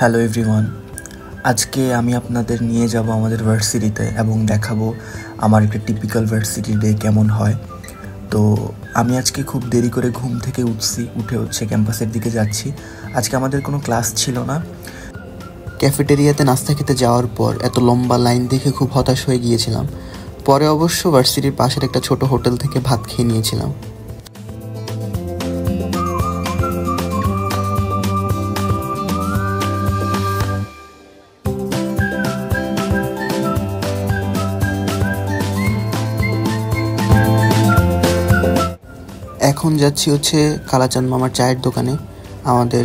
Hello everyone, আজকে আমি আপনাদের নিয়ে যাব আমাদের ভার্সিটিতে এবং দেখাবো আমার একটা টিপিক্যাল ভার্সিটি ডে কেমন হয়। তো আমি আজকে খুব দেরি করে ঘুম থেকে উঠে ক্যাম্পাসের দিকে যাচ্ছি। আজকে আমাদের কোনো ক্লাস ছিল না। ক্যাফেটেরিয়াতে নাস্তা খেতে যাওয়ার পর এত লম্বা লাইন দেখে খুব হতাশ হয়ে গিয়েছিলাম। পরে অবশ্য ভার্সিটির পাশের একটা ছোট হোটেল থেকে ভাত খেয়ে নিয়েছিলাম। এখন যাচ্ছি কালাচাঁদ মামার চায়ের দোকানে, আমাদের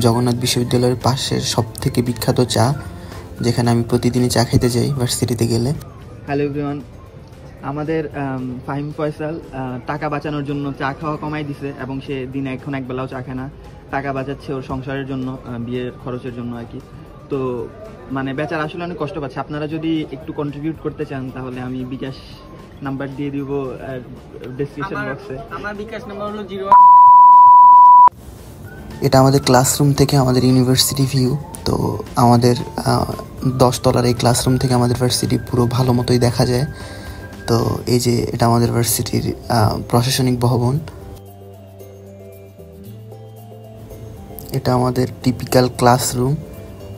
জগন্নাথ বিশ্ববিদ্যালয়ের পাশের সব থেকে বিখ্যাত চা, যেখানে আমি প্রতিদিনই চা খেতে যাই ভার্সিটিতে গেলে। হ্যালো এভরিওয়ান, আমাদের ফাহিম ফয়সাল টাকা বাঁচানোর জন্য চা খাওয়া কমাই দিছে এবং সে দিনে এখন এক বেলাও চা খায় না। টাকা বাঁচাচ্ছে ওর সংসারের জন্য, বিয়ের খরচের জন্য আর কি। তো মানে বেচার আসলে অনেক কষ্ট পাচ্ছে। আপনারা যদি একটু কন্ট্রিবিউট করতে চান তাহলে আমি বিকাশ নাম্বার দিয়ে দিব ডেসক্রিপশন বক্সে। আমার বিকাশ নাম্বার হলো 0। এটা আমাদের ক্লাসরুম থেকে আমাদের ইউনিভার্সিটি ভিউ। তো আমাদের 10 তলার এই ক্লাসরুম থেকে আমাদের ভার্সিটি পুরো ভালো মতোই দেখা যায়। তো এই যে এটা আমাদের ভার্সিটির প্রশাসনিক ভবন। এটা আমাদের টিপিক্যাল ক্লাসরুম।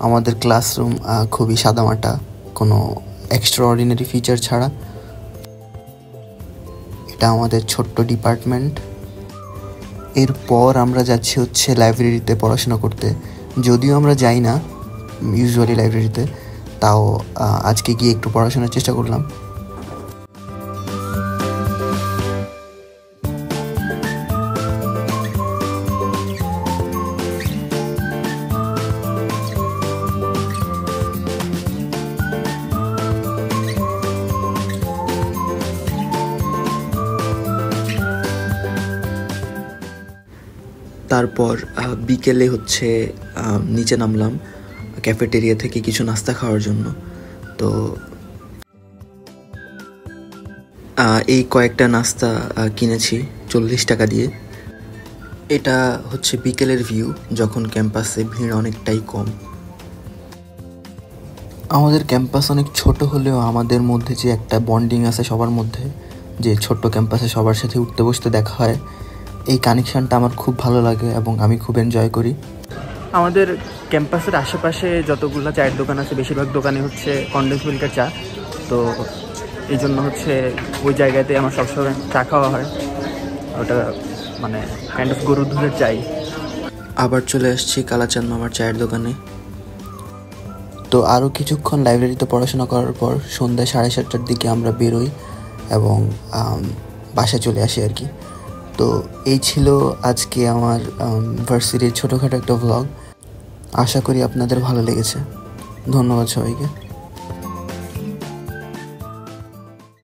আমাদের ক্লাসরুম খুবই সাদামাটা, কোনো এক্সট্রা অর্ডিনারি ফিচার ছাড়া। এটা আমাদের ছোট্ট ডিপার্টমেন্ট। এরপর আমরা যাচ্ছি লাইব্রেরিতে পড়াশোনা করতে। যদিও আমরা যাই না ইউজুয়ালি লাইব্রেরিতে, তাও আজকে গিয়ে একটু পড়াশোনার চেষ্টা করলাম। তারপর বিকেলে নিচে নামলাম ক্যাফেটেরিয়া থেকে কিছু নাস্তা খাওয়ার জন্য। তো এই কয়েকটা নাস্তা কিনেছি 40 টাকা দিয়ে। এটা বিকেলের ভিউ, যখন ক্যাম্পাসে ভিড় অনেকটাই কম। আমাদের ক্যাম্পাস অনেক ছোট হলেও আমাদের মধ্যে যে একটা বন্ডিং আছে সবার মধ্যে, যে ছোট্ট ক্যাম্পাসে সবার সাথে উঠতে বসতে দেখা হয়, এই কানেকশানটা আমার খুব ভালো লাগে এবং আমি খুব এনজয় করি। আমাদের ক্যাম্পাসের আশেপাশে যতগুলো চায়ের দোকান আছে বেশিরভাগ দোকানে কনডেন্স মিল্কের চা। তো এই জন্য ওই জায়গাতে আমার সবসময় চা খাওয়া হয়। ওটা মানে কাইন্ড অফ গরুর দুধের চাই। আবার চলে আসছি কালাচাঁদ মামার চায়ের দোকানে। তো আরও কিছুক্ষণ লাইব্রেরিতে পড়াশোনা করার পর সন্ধ্যা 7:30টার দিকে আমরা বেরোই এবং বাসায় চলে আসি আর কি। তো এই ছিল আজকে আমার ভার্সিটির ছোটোখাটো একটা ভ্লগ। আশা করি আপনাদের ভালো লেগেছে। ধন্যবাদ সবাইকে।